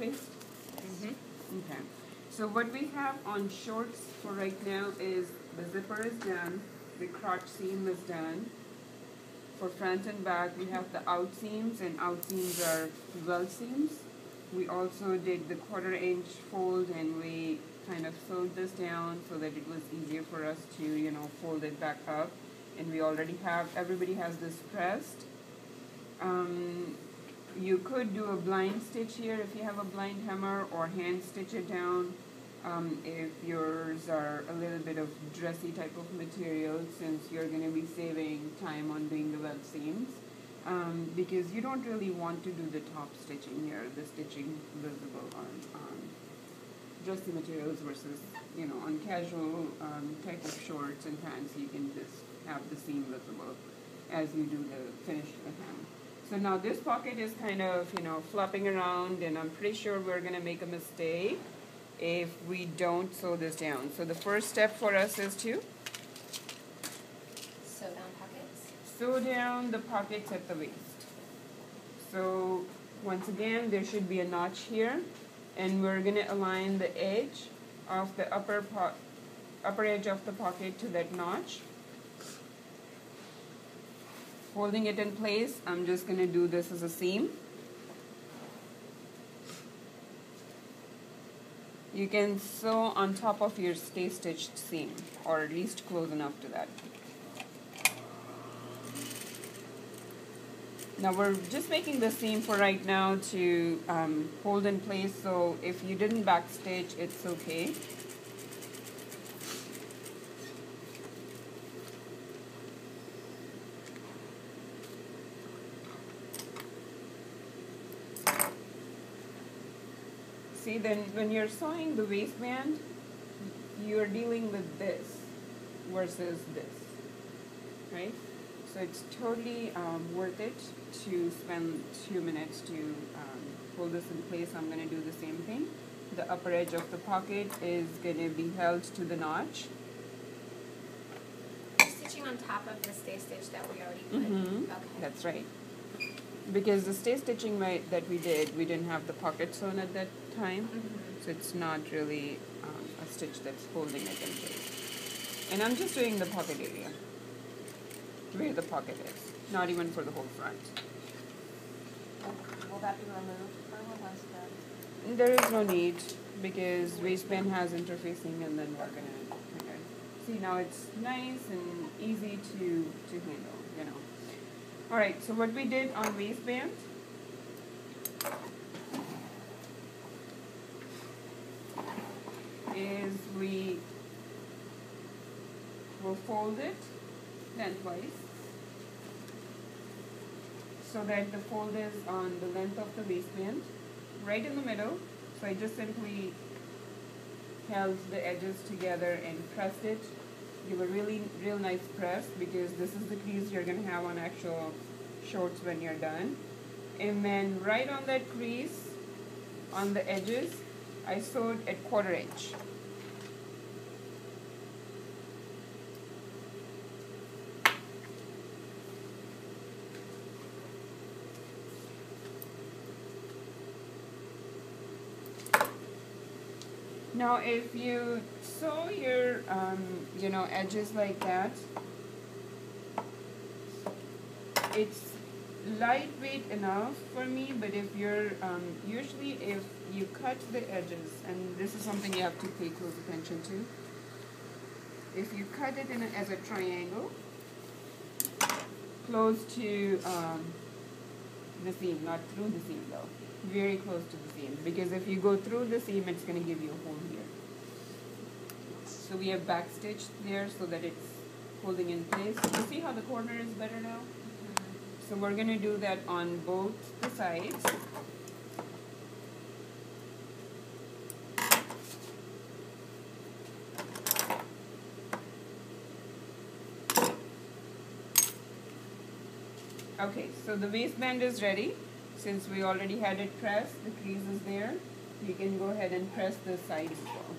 waist? Okay. So what we have on shorts for right now is the zipper is done, the crotch seam is done. For front and back, we have the out seams, and out seams are welt seams. We also did the 1/4 inch fold, and we kind of sewed this down so that it was easier for us to, fold it back up. And we already have, everybody has this pressed. You could do a blind stitch here if you have a blind hammer, or hand stitch it down if yours are a little bit of dressy type of material, since you're going to be saving time on doing the welt seams. Because you don't really want to do the top stitching here, the stitching visible on dressy materials versus, on casual type of shorts and pants, you can just have the seam visible as you do the finish of the hem. So now this pocket is kind of, flopping around, and I'm pretty sure we're going to make a mistake if we don't sew this down. So the first step for us is to sew down pockets. Sew down the pockets at the waist. So once again, there should be a notch here, and we're going to align the edge of the upper edge of the pocket to that notch. Holding it in place, I'm just going to do this as a seam. You can sew on top of your stay stitched seam, or at least close enough to that. Now we're just making the seam for right now to hold in place, so if you didn't backstitch, it's okay. See, then when you're sewing the waistband, you're dealing with this versus this, right? So it's totally worth it to spend 2 minutes to hold this in place. I'm going to do the same thing. The upper edge of the pocket is going to be held to the notch. Stitching on top of the stay stitch that we already put. Okay. That's right. Because the stay stitching that we did, we didn't have the pocket sewn at that time, so it's not really a stitch that's holding it in place. And I'm just doing the pocket area, where the pocket is, not even for the whole front. Will that be removed for waistband? There is no need, because waistband has interfacing, and then we're going to see, now it's nice and easy to handle, Alright, so what we did on waistband is we will fold it lengthwise so that the fold is on the length of the waistband, right in the middle. So I just simply held the edges together and pressed it. Give a real nice press, because this is the crease you're going to have on actual shorts when you're done. And then right on that crease, on the edges, I sewed at 1/4 inch. Now, if you sew your, edges like that, it's lightweight enough for me. But if you're, usually if you cut the edges, and this is something you have to pay close attention to, if you cut it as a triangle, close to the seam, not through the seam though. Very close to the seam, because if you go through the seam, it's going to give you a hole here. So we have backstitched there so that it's holding in place. You see how the corner is better now? So we're going to do that on both the sides. Okay, so the waistband is ready. Since we already had it pressed, the crease is there, you can go ahead and press the side as well.